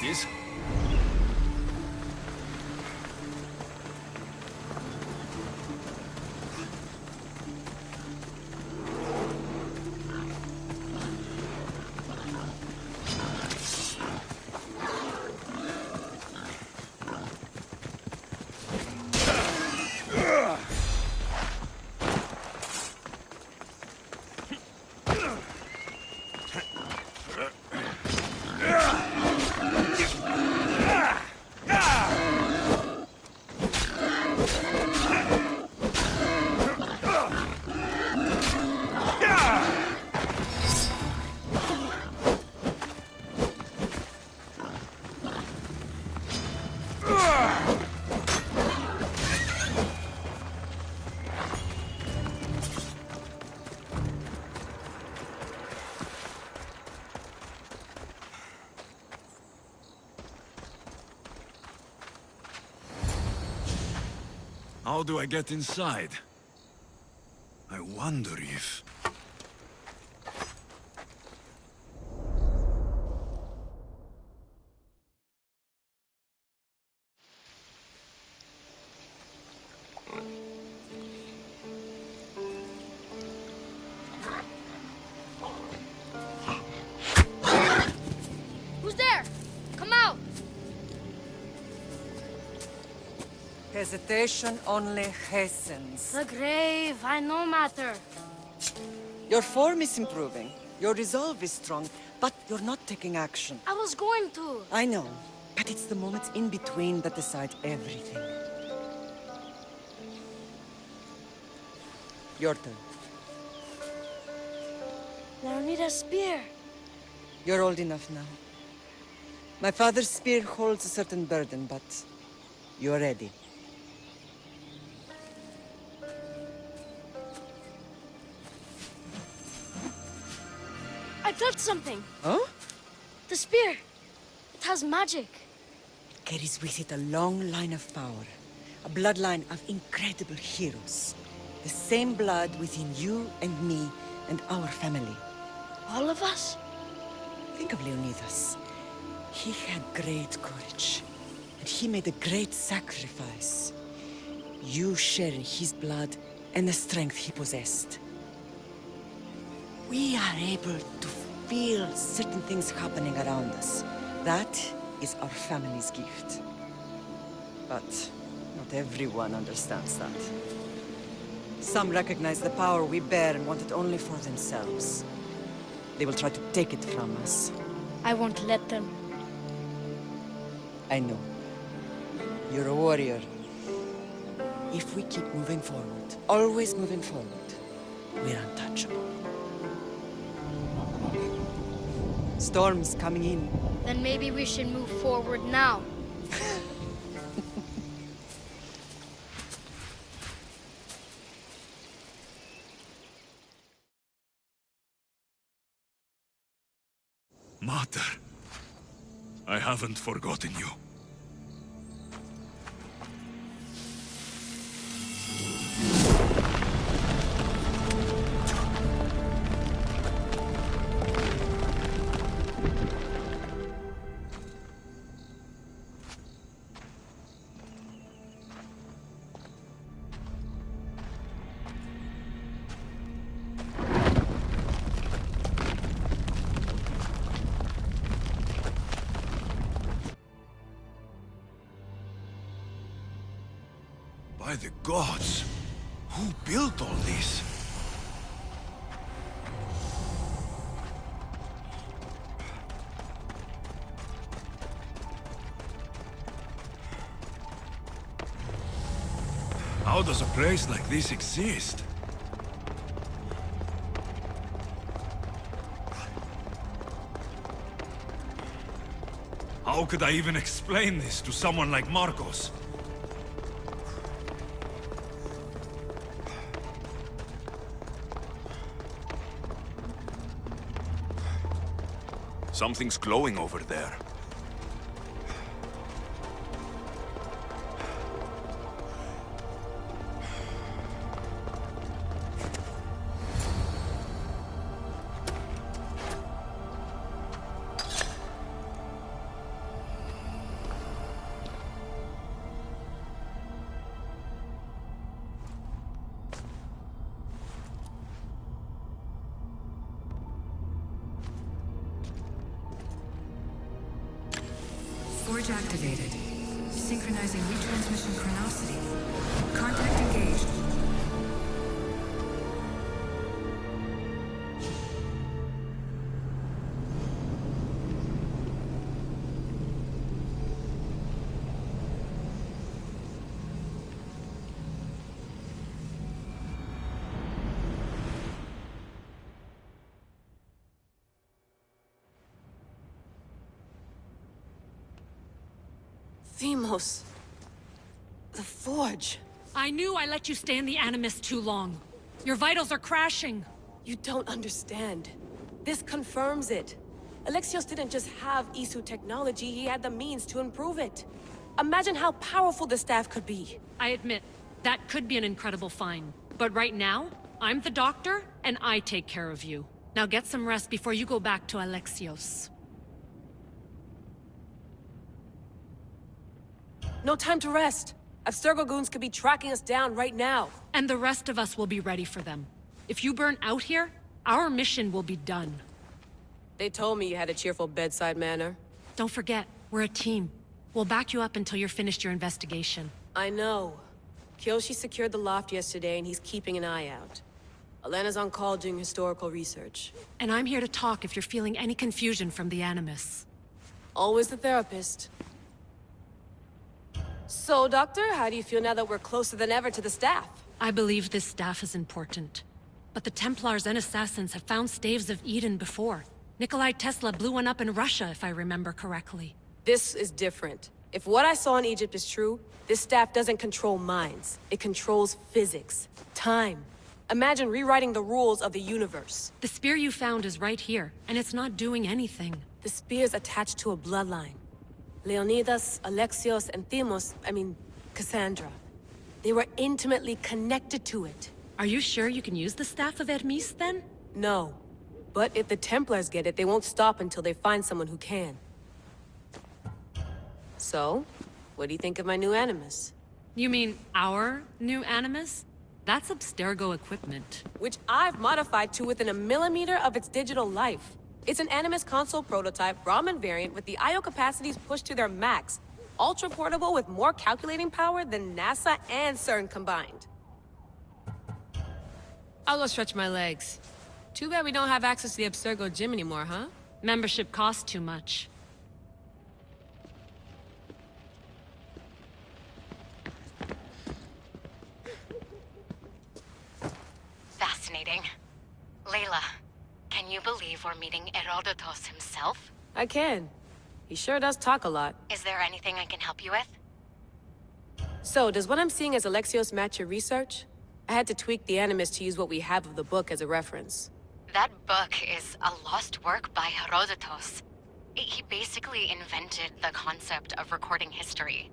it is. How do I get inside? I wonder if... Who's there? Come out! Hesitation only hastens. The grave, I know matter. Your form is improving. Your resolve is strong, but you're not taking action. I was going to. I know, but it's the moments in between that decide everything. Your turn. I need a spear. You're old enough now. My father's spear holds a certain burden, but you're ready. I touched something. Huh? The spear. It has magic. Carries with it a long line of power. A bloodline of incredible heroes. The same blood within you and me and our family. All of us? Think of Leonidas. He had great courage. And he made a great sacrifice. You share in his blood and the strength he possessed. We are able to feel certain things happening around us. That is our family's gift. But not everyone understands that. Some recognize the power we bear and want it only for themselves. They will try to take it from us. I won't let them. I know. You're a warrior. If we keep moving forward, always moving forward, we're untouchable. Storm's coming in. Then maybe we should move forward now. Mater, I haven't forgotten you. By the gods! Who built all this? How does a place like this exist? How could I even explain this to someone like Marcos? Something's glowing over there. bridge activated. Synchronizing retransmission chronicity. Contact engaged. Themos. The Forge. I knew I let you stay in the Animus too long. Your vitals are crashing. You don't understand. This confirms it. Alexios didn't just have Isu technology, he had the means to improve it. Imagine how powerful the staff could be. I admit, that could be an incredible find. But right now, I'm the doctor, and I take care of you. Now get some rest before you go back to Alexios. No time to rest. Abstergo goons could be tracking us down right now. And the rest of us will be ready for them. If you burn out here, our mission will be done. They told me you had a cheerful bedside manner. Don't forget, we're a team. We'll back you up until you're finished your investigation. I know. Kyoshi secured the loft yesterday and he's keeping an eye out. Elena's on call doing historical research. And I'm here to talk if you're feeling any confusion from the Animus. Always the therapist. So, Doctor, how do you feel now that we're closer than ever to the staff? I believe this staff is important. But the Templars and Assassins have found staves of Eden before. Nikolai Tesla blew one up in Russia, if I remember correctly. This is different. If what I saw in Egypt is true, this staff doesn't control minds. It controls physics, time. Imagine rewriting the rules of the universe. The spear you found is right here, and it's not doing anything. The spear's attached to a bloodline. Leonidas, Alexios, and Cassandra. They were intimately connected to it. Are you sure you can use the Staff of Hermes, then? No. But if the Templars get it, they won't stop until they find someone who can. So, what do you think of my new Animus? You mean our new Animus? That's Abstergo equipment. Which I've modified to within a millimeter of its digital life. It's an Animus console prototype, Raman variant, with the I/O capacities pushed to their max. Ultra-portable with more calculating power than NASA and CERN combined. I'll go stretch my legs. Too bad we don't have access to the Abstergo gym anymore, huh? Membership costs too much. Fascinating. Layla, can you believe we're meeting Herodotus himself? I can. He sure does talk a lot. Is there anything I can help you with? So, does what I'm seeing as Alexios match your research? I had to tweak the Animus to use what we have of the book as a reference. That book is a lost work by Herodotus. He basically invented the concept of recording history.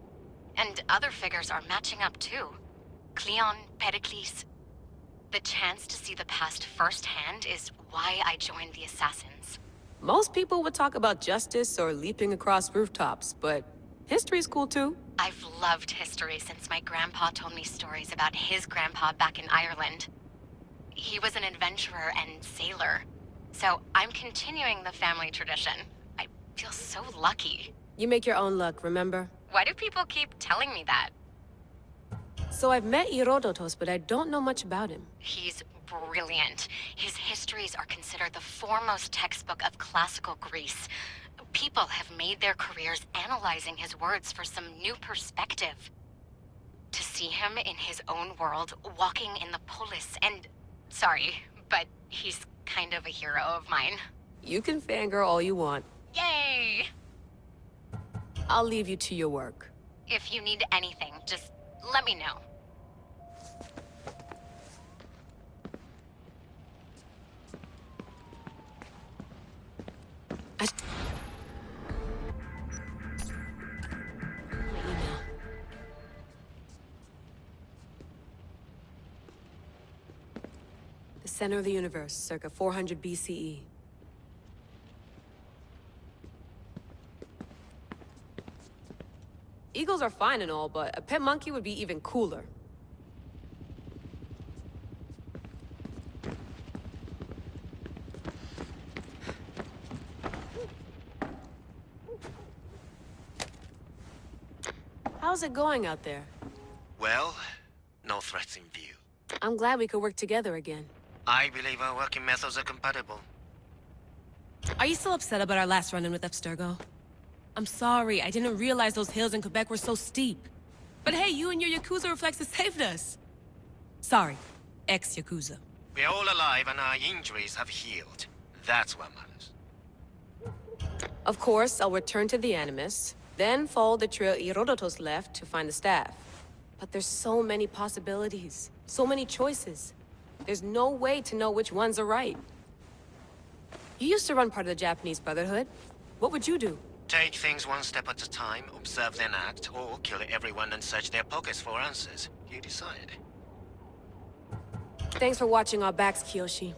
And other figures are matching up too. Cleon, Pericles. The chance to see the past firsthand is why I joined the Assassins. Most people would talk about justice or leaping across rooftops, but history's cool too. I've loved history since my grandpa told me stories about his grandpa back in Ireland. He was an adventurer and sailor. So I'm continuing the family tradition. I feel so lucky. You make your own luck, remember? Why do people keep telling me that? So I've met Herodotus, but I don't know much about him. He's brilliant. His histories are considered the foremost textbook of classical Greece. People have made their careers analyzing his words for some new perspective. To see him in his own world, walking in the polis, and... Sorry, but he's kind of a hero of mine. You can fangirl all you want. Yay! I'll leave you to your work. If you need anything, just let me know. My email. The center of the universe, circa 400 BCE. Eagles are fine and all, but a pet monkey would be even cooler. How's it going out there? Well, no threats in view. I'm glad we could work together again. I believe our working methods are compatible. Are you still upset about our last run-in with Abstergo? I'm sorry, I didn't realize those hills in Quebec were so steep. But hey, you and your Yakuza reflexes saved us. Sorry, ex-Yakuza. We're all alive and our injuries have healed. That's what matters. Of course, I'll return to the Animus, then follow the trail Herodotus left to find the staff. But there's so many possibilities, so many choices. There's no way to know which ones are right. You used to run part of the Japanese Brotherhood. What would you do? Take things one step at a time, observe then act, or kill everyone and search their pockets for answers. You decide. Thanks for watching our backs, Kiyoshi.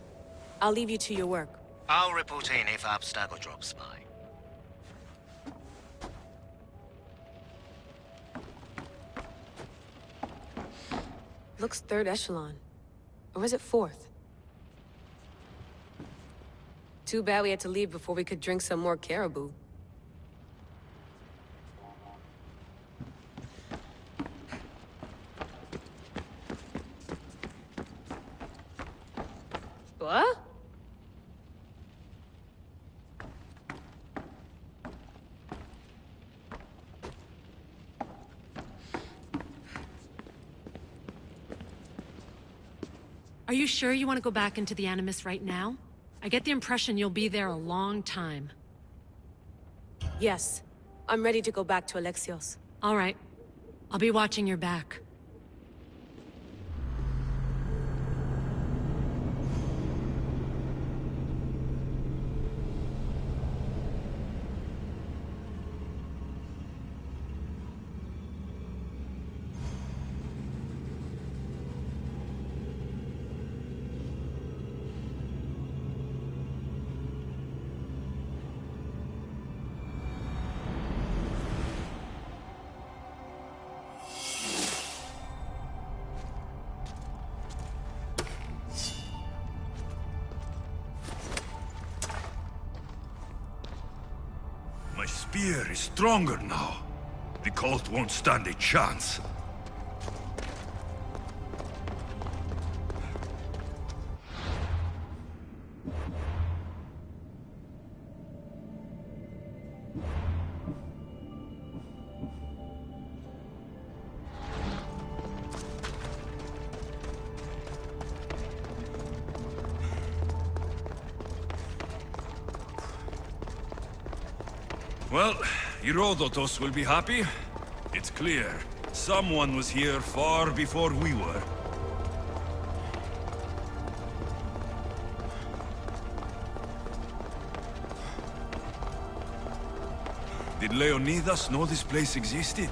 I'll leave you to your work. I'll report in if Abstergo drops by. Looks third echelon. Or is it fourth? Too bad we had to leave before we could drink some more caribou. What? Are you sure you want to go back into the Animus right now? I get the impression you'll be there a long time. Yes. I'm ready to go back to Alexios. All right. I'll be watching your back. My spear is stronger now. The cult won't stand a chance. Well, Herodotus will be happy. It's clear. Someone was here far before we were. Did Leonidas know this place existed?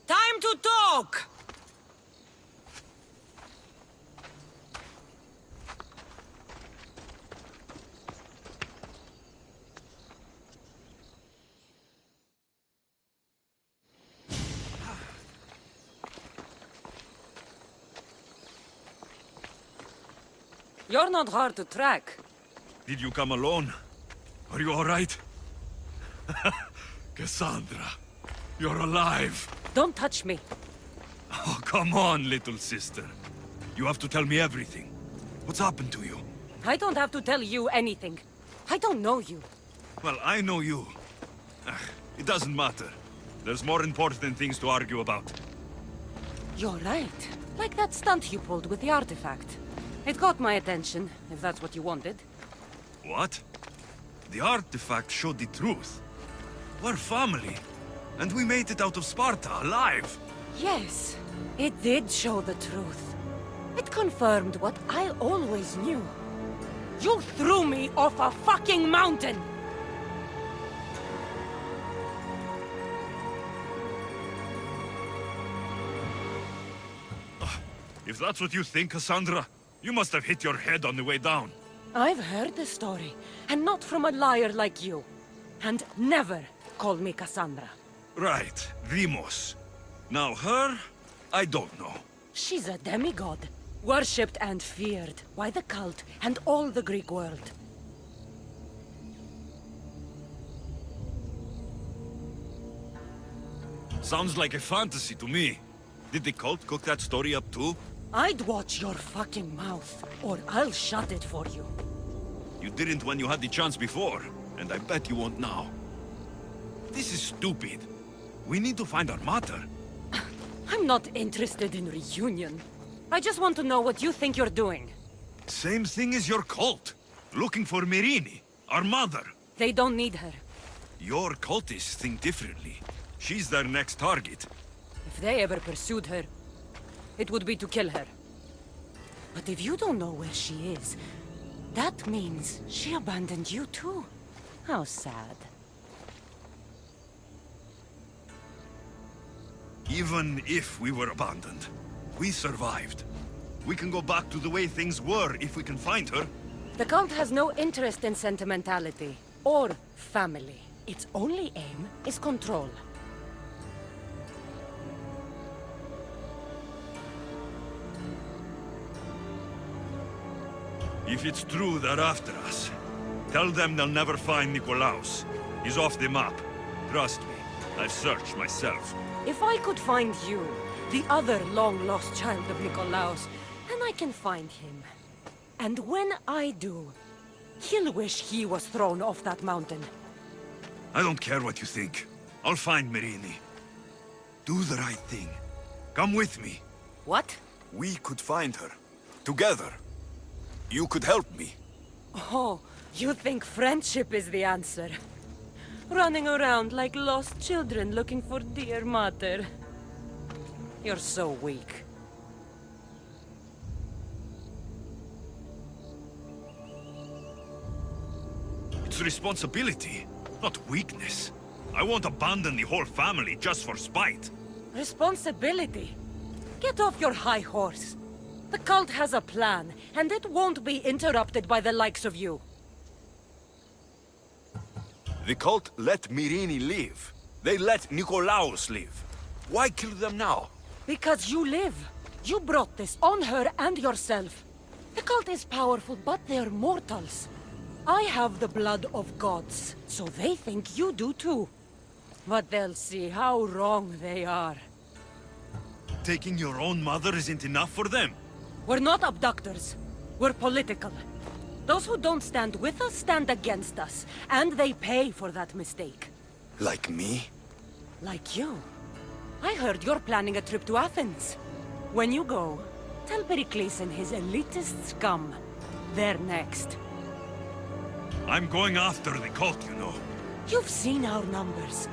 Time to talk! You're not hard to track. Did you come alone? Are you all right? Cassandra, you're alive. Don't touch me. Oh, come on, little sister. You have to tell me everything. What's happened to you? I don't have to tell you anything. I don't know you. Well, I know you. It doesn't matter. There's more important things to argue about. You're right. Like that stunt you pulled with the artifact. It caught my attention, if that's what you wanted. What? The artifact showed the truth. We're family. And we made it out of Sparta, alive. Yes, it did show the truth. It confirmed what I always knew. You threw me off a fucking mountain! If that's what you think, Cassandra, you must have hit your head on the way down. I've heard the story, and not from a liar like you. And never call me Cassandra. Right, Rimos. Now her, I don't know. She's a demigod, worshipped and feared by the cult and all the Greek world. Sounds like a fantasy to me. Did the cult cook that story up too? I'd watch your fucking mouth, or I'll shut it for you. You didn't when you had the chance before, and I bet you won't now. This is stupid. We need to find our mater. I'm not interested in reunion. I just want to know what you think you're doing. Same thing as your cult. Looking for Mirini, our mother. They don't need her. Your cultists think differently. She's their next target. If they ever pursued her, it would be to kill her. But if you don't know where she is, that means she abandoned you too. How sad. Even if we were abandoned, we survived. We can go back to the way things were if we can find her. The cult has no interest in sentimentality or family. Its only aim is control. If it's true they're after us, tell them they'll never find Nikolaos. He's off the map. Trust me, I've searched myself. If I could find you, the other long-lost child of Nikolaos, then I can find him. And when I do, he'll wish he was thrown off that mountain. I don't care what you think. I'll find Mirini. Do the right thing. Come with me. What? We could find her. Together. You could help me. Oh, you think friendship is the answer? Running around like lost children looking for dear mother. You're so weak. It's responsibility, not weakness. I won't abandon the whole family just for spite. Responsibility? Get off your high horse. The cult has a plan, and it won't be interrupted by the likes of you. The cult let Mirini live. They let Nikolaos live. Why kill them now? Because you live. You brought this on her and yourself. The cult is powerful, but they're mortals. I have the blood of gods, so they think you do too. But they'll see how wrong they are. Taking your own mother isn't enough for them. We're not abductors. We're political. Those who don't stand with us stand against us, and they pay for that mistake. Like me? Like you. I heard you're planning a trip to Athens. When you go, tell Pericles and his elitist scum. They're next. I'm going after the cult, you know. You've seen our numbers.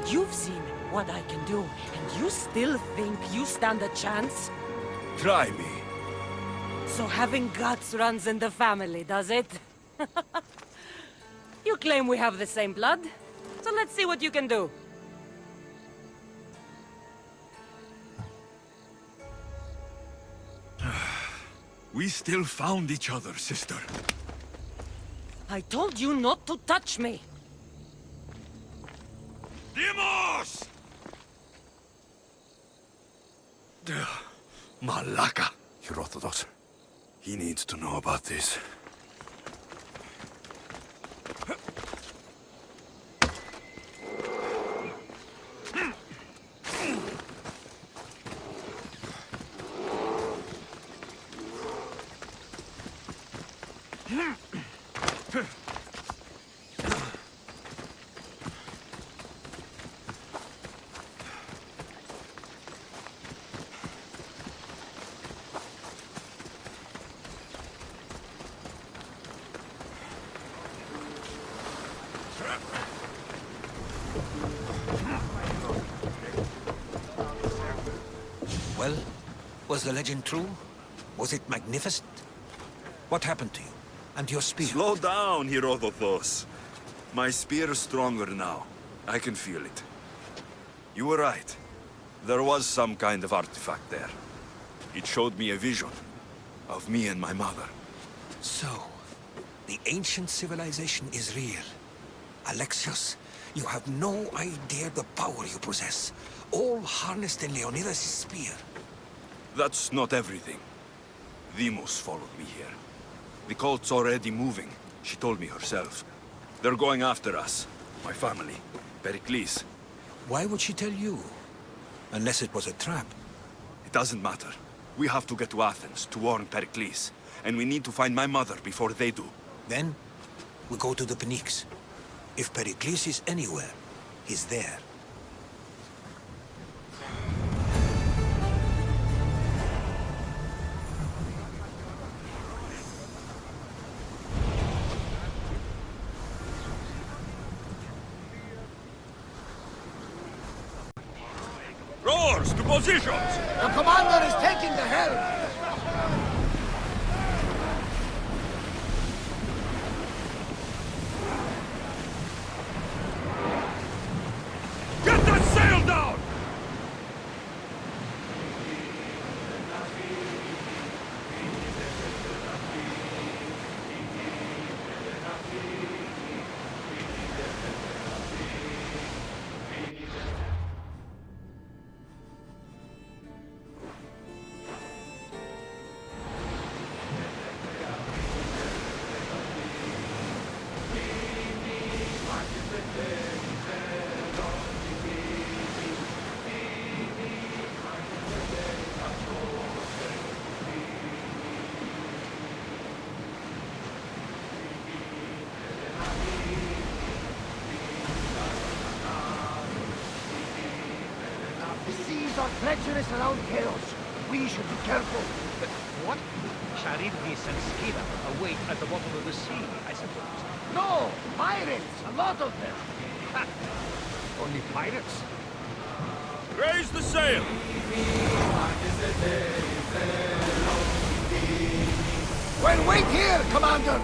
You've seen what I can do, and you still think you stand a chance? Try me. So having guts runs in the family, does it? You claim we have the same blood, so let's see what you can do. We still found each other, sister. I told you not to touch me! Dimos! Malaka. Herodotus. He needs to know about this. Well, was the legend true? Was it magnificent? What happened to you? And your spear? Slow down, Herodotus. My spear is stronger now. I can feel it. You were right. There was some kind of artifact there. It showed me a vision of me and my mother. So, The ancient civilization is real. Alexios, you have no idea the power you possess. All harnessed in Leonidas' spear. That's not everything. Demos followed me here. The cult's already moving. She told me herself. They're going after us. My family. Pericles. Why would she tell you? Unless it was a trap. It doesn't matter. We have to get to Athens to warn Pericles. And we need to find my mother before they do. Then, we go to the Pnyx. If Pericles is anywhere, he's there. Rowers, to positions! The commander is taking the helm! Get that sail down! The seas are treacherous around Chaos. We should be careful. But what? Charybdis and Scylla await at the bottom of the sea, I suppose. No! Pirates! A lot of them! Ha! Only pirates? Raise the sail! Well, wait here, Commander!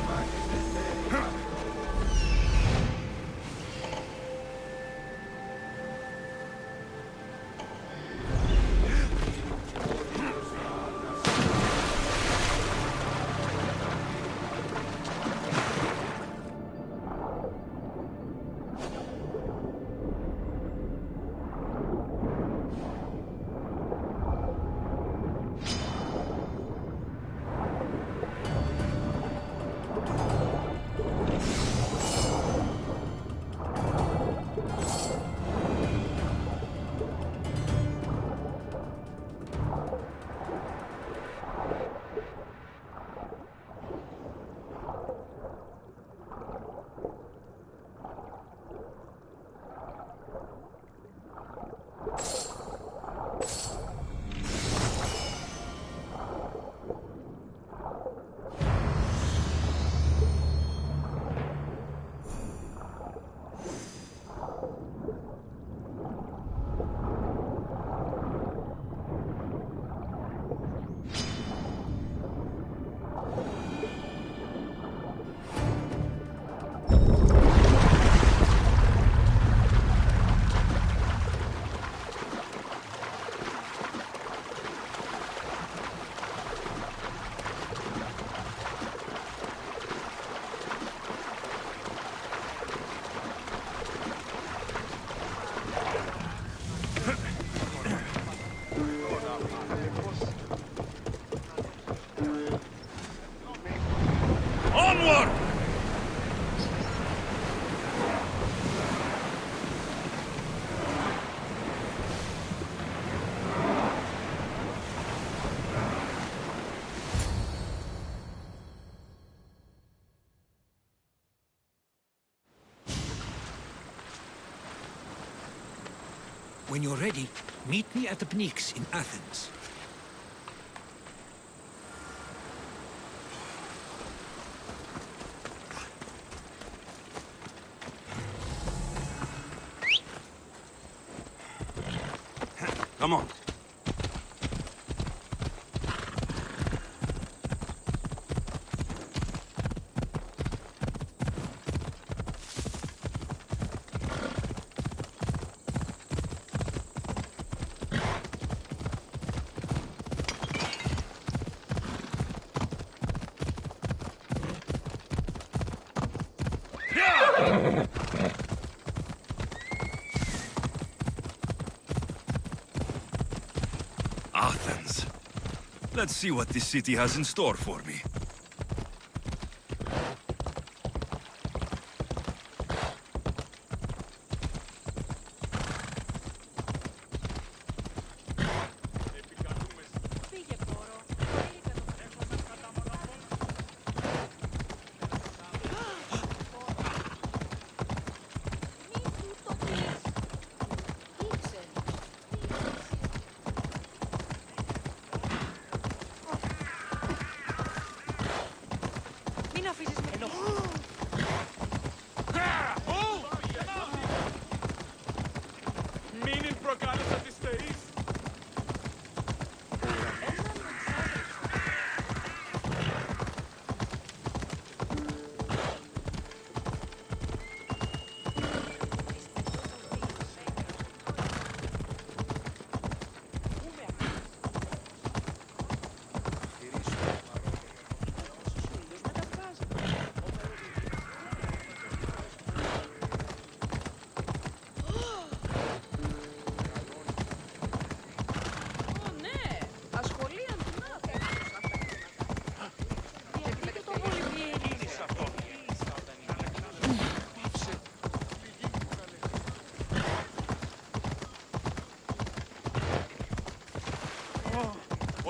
Onward! When you're ready, meet me at the Pnyx in Athens. Come on. Athens. Let's see what this city has in store for me.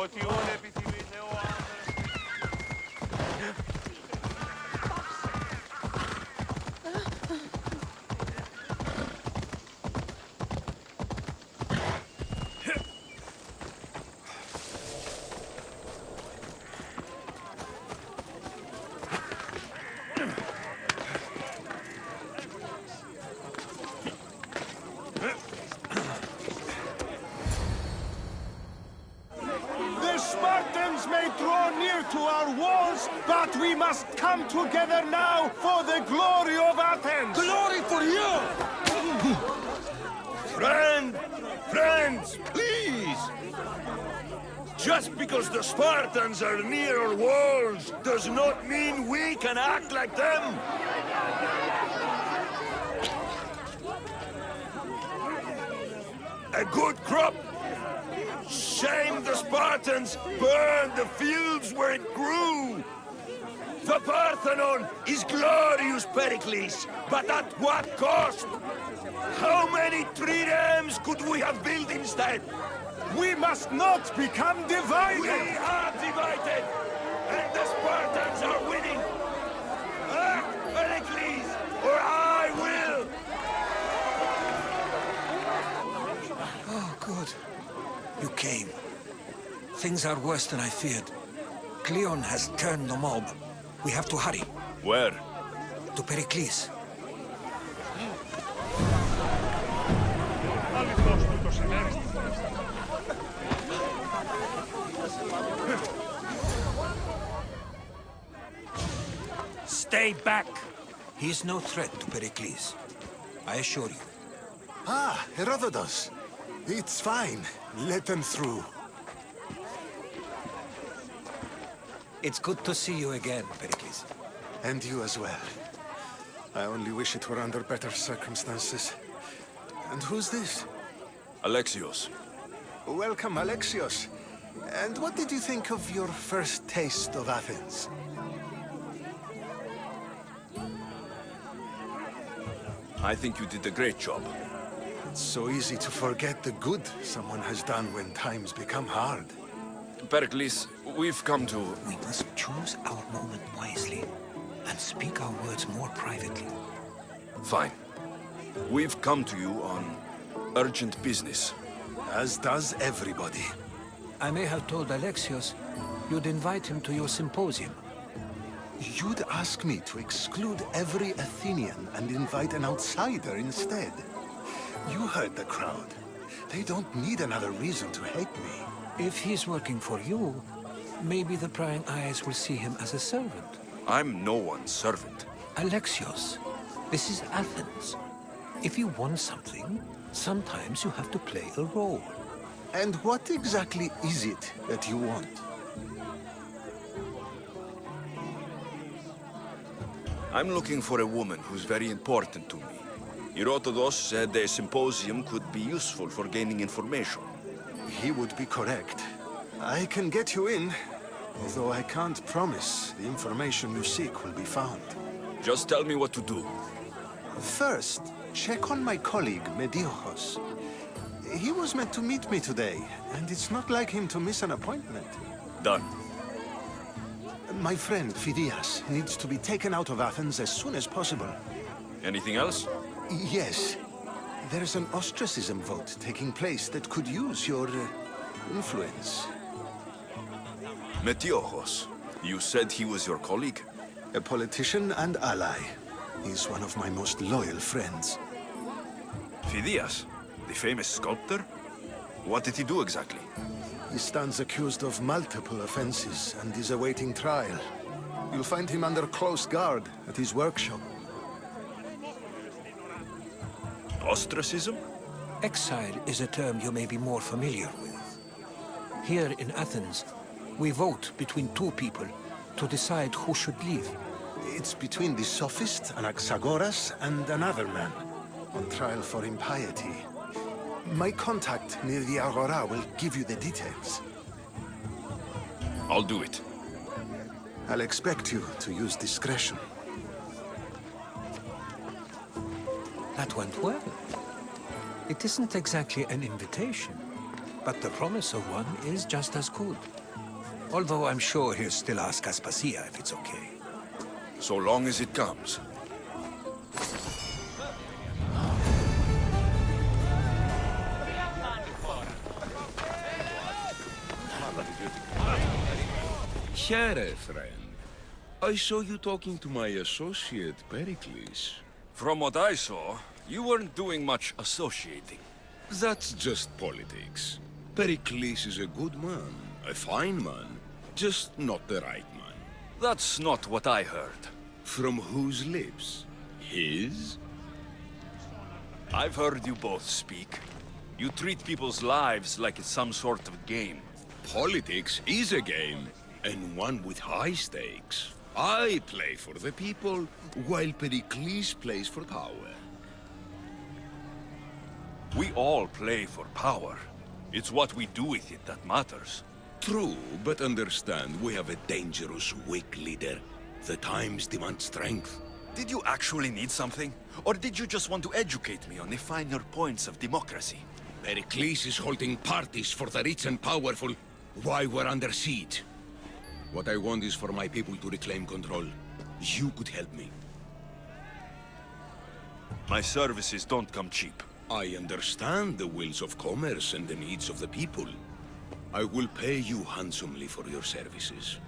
Ό,τι όλα επιθυμείτε ο άντρας. But we must come together now for the glory of Athens! Glory for you! Friends, please! Just because the Spartans are near our walls does not mean we can act like them! A good crop? Shame the Spartans burned the fields where it grew! The Parthenon is glorious, Pericles, but at what cost? How many triremes could we have built instead? We must not become divided! We are divided, and the Spartans are winning! Act, Pericles, or I will! Oh, good. You came. Things are worse than I feared. Cleon has turned the mob. We have to hurry. Where? To Pericles. Stay back! He is no threat to Pericles. I assure you. Ah, Herodotus. It's fine. Let them through. It's good to see you again, Pericles. And you as well. I only wish it were under better circumstances. And who's this? Alexios. Welcome, Alexios. And what did you think of your first taste of Athens? I think you did a great job. It's so easy to forget the good someone has done when times become hard. Pericles, we've come to... We must choose our moment wisely and speak our words more privately. Fine. We've come to you on urgent business. As does everybody. I may have told Alexios you'd invite him to your symposium. You'd ask me to exclude every Athenian and invite an outsider instead. You heard the crowd. They don't need another reason to hate me. If he's working for you, maybe the prying eyes will see him as a servant. I'm no one's servant. Alexios, this is Athens. If you want something, sometimes you have to play a role. And what exactly is it that you want? I'm looking for a woman who's very important to me. Herodotus said a symposium could be useful for gaining information. He would be correct. I can get you in, although I can't promise the information you seek will be found. Just tell me what to do. First, check on my colleague, Mediochos. He was meant to meet me today, and it's not like him to miss an appointment. Done. My friend, Phidias, needs to be taken out of Athens as soon as possible. Anything else? Yes. There's an ostracism vote taking place that could use your influence. Metiochos. You said he was your colleague? A politician and ally. He's one of my most loyal friends. Phidias, the famous sculptor? What did he do exactly? He stands accused of multiple offenses and is awaiting trial. You'll find him under close guard at his workshop. Ostracism? Exile is a term you may be more familiar with. Here in Athens, we vote between two people to decide who should leave. It's between the sophist, Anaxagoras, and another man, on trial for impiety. My contact near the Agora will give you the details. I'll do it. I'll expect you to use discretion. That went well. It isn't exactly an invitation, but the promise of one is just as good. Although I'm sure he'll still ask Aspasia if it's okay. So long as it comes. Here, friend. I saw you talking to my associate, Pericles. From what I saw, you weren't doing much associating. That's just politics. Pericles is a good man, a fine man, just not the right man. That's not what I heard. From whose lips? His? I've heard you both speak. You treat people's lives like it's some sort of game. Politics is a game, and one with high stakes. I play for the people, while Pericles plays for power. We all play for power. It's what we do with it that matters. True, but understand, we have a dangerous, weak leader. The times demand strength. Did you actually need something? Or did you just want to educate me on the finer points of democracy? Pericles is holding parties for the rich and powerful while we're under siege. What I want is for my people to reclaim control. You could help me. My services don't come cheap. I understand the wills of commerce and the needs of the people. I will pay you handsomely for your services.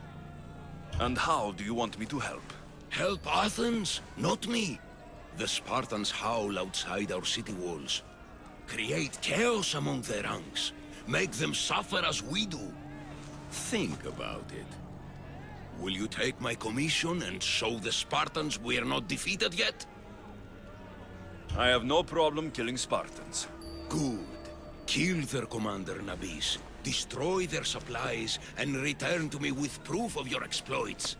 And how do you want me to help? Help Athens, not me. The Spartans howl outside our city walls. Create chaos among their ranks. Make them suffer as we do. Think about it. Will you take my commission and show the Spartans we are not defeated yet? I have no problem killing Spartans. Good. Kill their commander, Nabis. Destroy their supplies and return to me with proof of your exploits.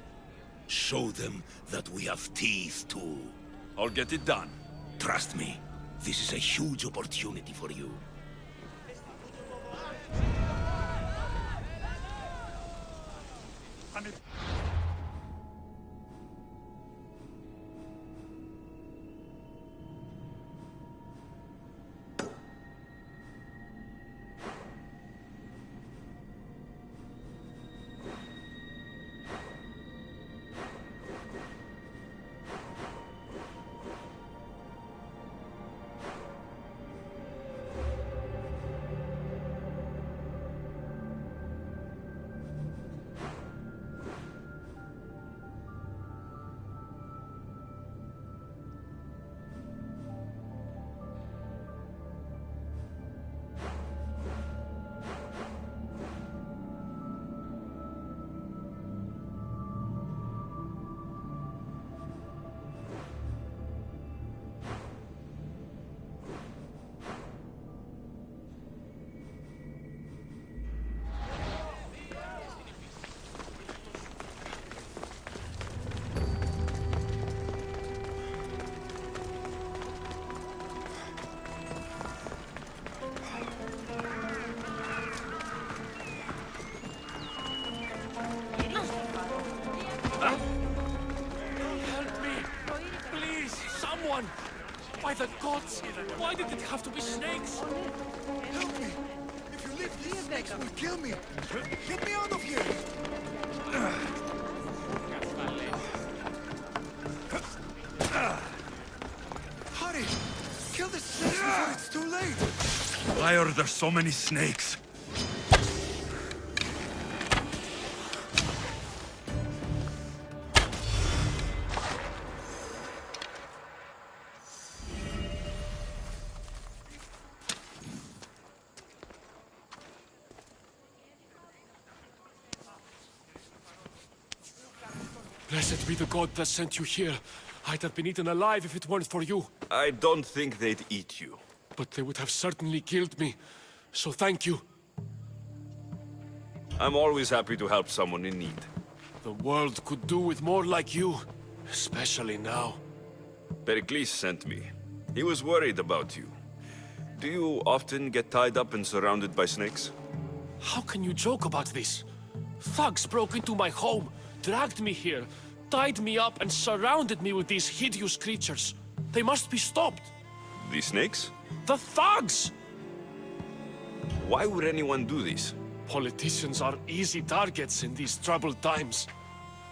Show them that we have teeth too. I'll get it done. Trust me, this is a huge opportunity for you. By the gods! Why did it have to be snakes? Help me! If you leave, these snakes will kill me! Get me out of here! Hurry! Kill the snakes before it's too late! Why are there so many snakes? Blessed be the god that sent you here. I'd have been eaten alive if it weren't for you. I don't think they'd eat you. But they would have certainly killed me. So thank you. I'm always happy to help someone in need. The world could do with more like you. Especially now. Pericles sent me. He was worried about you. Do you often get tied up and surrounded by snakes? How can you joke about this? Thugs broke into my home, dragged me here, tied me up and surrounded me with these hideous creatures. They must be stopped. The snakes? The thugs! Why would anyone do this? Politicians are easy targets in these troubled times.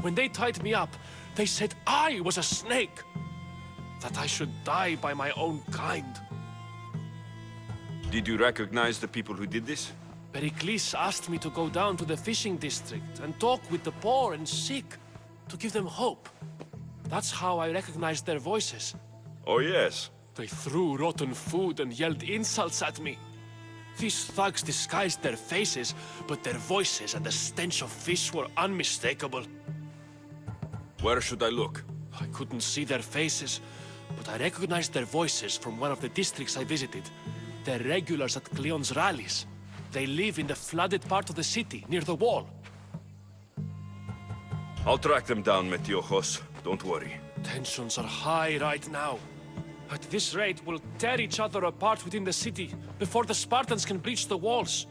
When they tied me up, they said I was a snake. That I should die by my own kind. Did you recognize the people who did this? Pericles asked me to go down to the fishing district and talk with the poor and sick, to give them hope. That's how I recognized their voices. Oh yes. They threw rotten food and yelled insults at me. These thugs disguised their faces, but their voices and the stench of fish were unmistakable. Where should I look? I couldn't see their faces, but I recognized their voices from one of the districts I visited. They're regulars at Cleon's rallies. They live in the flooded part of the city, near the wall. I'll track them down, Metiojos. Don't worry. Tensions are high right now. At this rate, we'll tear each other apart within the city, before the Spartans can breach the walls.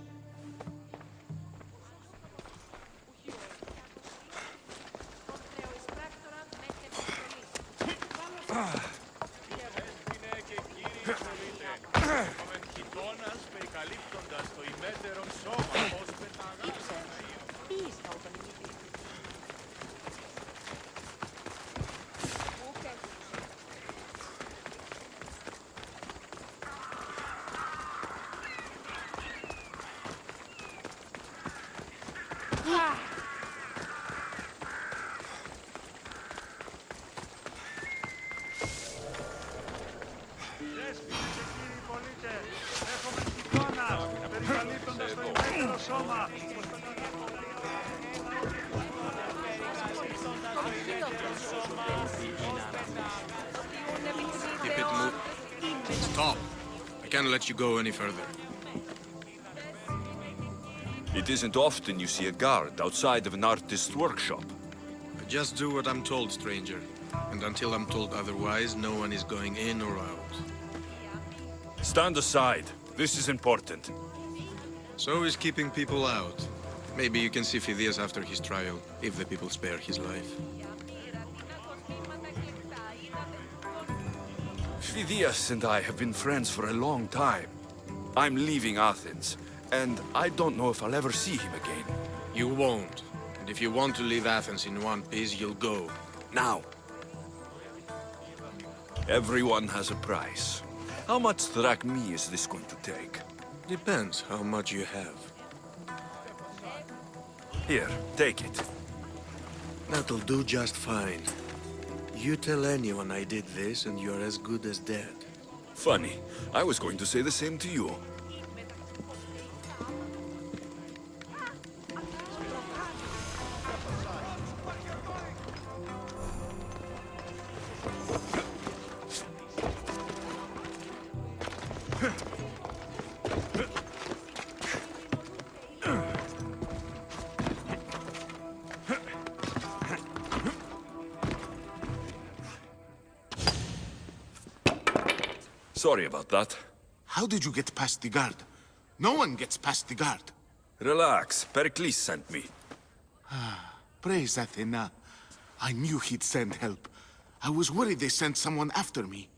Stop. I can't let you go any further. It isn't often you see a guard outside of an artist's workshop. I just do what I'm told, stranger. And until I'm told otherwise, no one is going in or out. Stand aside. This is important. So is keeping people out. Maybe you can see Phidias after his trial, if the people spare his life. Phidias and I have been friends for a long time. I'm leaving Athens, and I don't know if I'll ever see him again. You won't. And if you want to leave Athens in one piece, you'll go. Now. Everyone has a price. How much drachmae is this going to take? Depends how much you have. Here, take it. That'll do just fine. You tell anyone I did this, and you're as good as dead. Funny. I was going to say the same to you. Sorry about that. How did you get past the guard? No one gets past the guard. Relax. Pericles sent me. Praise Athena. I knew he'd send help. I was worried they sent someone after me.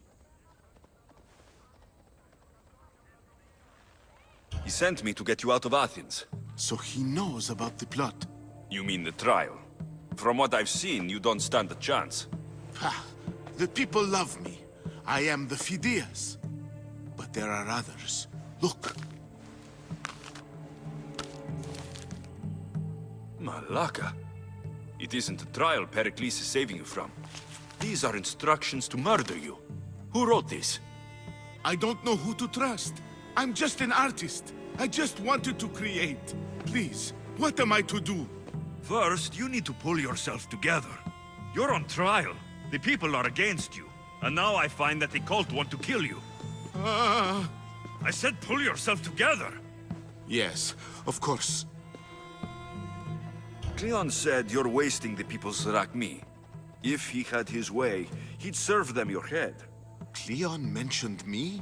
He sent me to get you out of Athens. So he knows about the plot. You mean the trial? From what I've seen, you don't stand a chance. Ha! The people love me. I am the Phidias. But there are others. Look. Malaka. It isn't a trial Pericles is saving you from. These are instructions to murder you. Who wrote this? I don't know who to trust. I'm just an artist. I just wanted to create. Please, what am I to do? First, you need to pull yourself together. You're on trial. The people are against you. And now I find that the cult want to kill you. I said pull yourself together. Yes, of course. Cleon said you're wasting the people's Zrakmi. If he had his way, he'd serve them your head. Cleon mentioned me?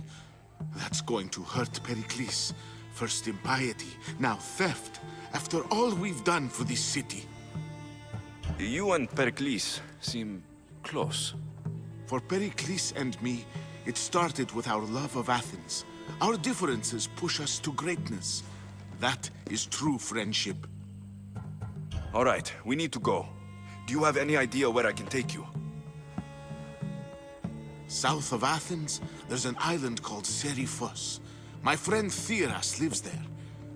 That's going to hurt Pericles. First impiety, now theft. After all we've done for this city. You and Pericles seem close. For Pericles and me, it started with our love of Athens. Our differences push us to greatness. That is true friendship. All right, we need to go. Do you have any idea where I can take you? South of Athens, there's an island called Seriphos. My friend Theras lives there.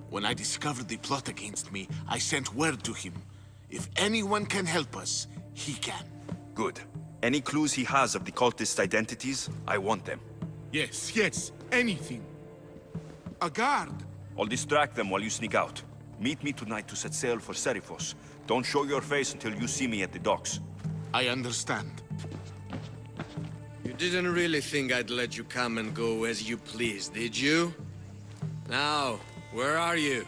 When I discovered the plot against me, I sent word to him. If anyone can help us, he can. Good. Any clues he has of the cultists' identities, I want them. Yes, anything. A guard! I'll distract them while you sneak out. Meet me tonight to set sail for Seriphos. Don't show your face until you see me at the docks. I understand. You didn't really think I'd let you come and go as you please, did you? Now, where are you?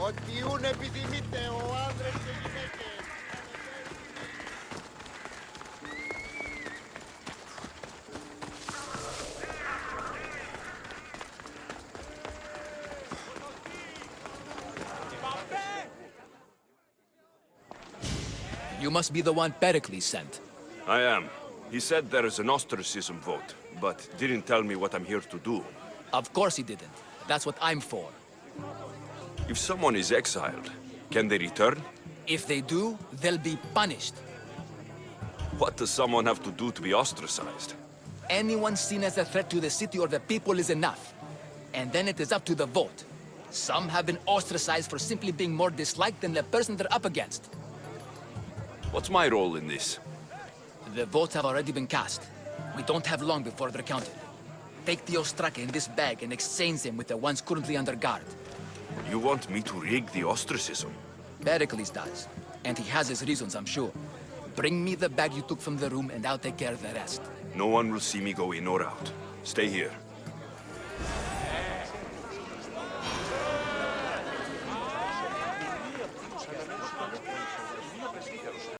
Οτιούν επιθυμείτε ο άνδρες και γυναίκες. You must be the one Pericles sent. I am. He said there is an ostracism vote, but didn't tell me what I'm here to do. Of course he didn't. That's what I'm for. If someone is exiled, can they return? If they do, they'll be punished. What does someone have to do to be ostracized? Anyone seen as a threat to the city or the people is enough. And then it is up to the vote. Some have been ostracized for simply being more disliked than the person they're up against. What's my role in this? The votes have already been cast. We don't have long before they're counted. Take the ostraka in this bag and exchange them with the ones currently under guard. You want me to rig the ostracism? Pericles does. And he has his reasons, I'm sure. Bring me the bag you took from the room and I'll take care of the rest. No one will see me go in or out. Stay here.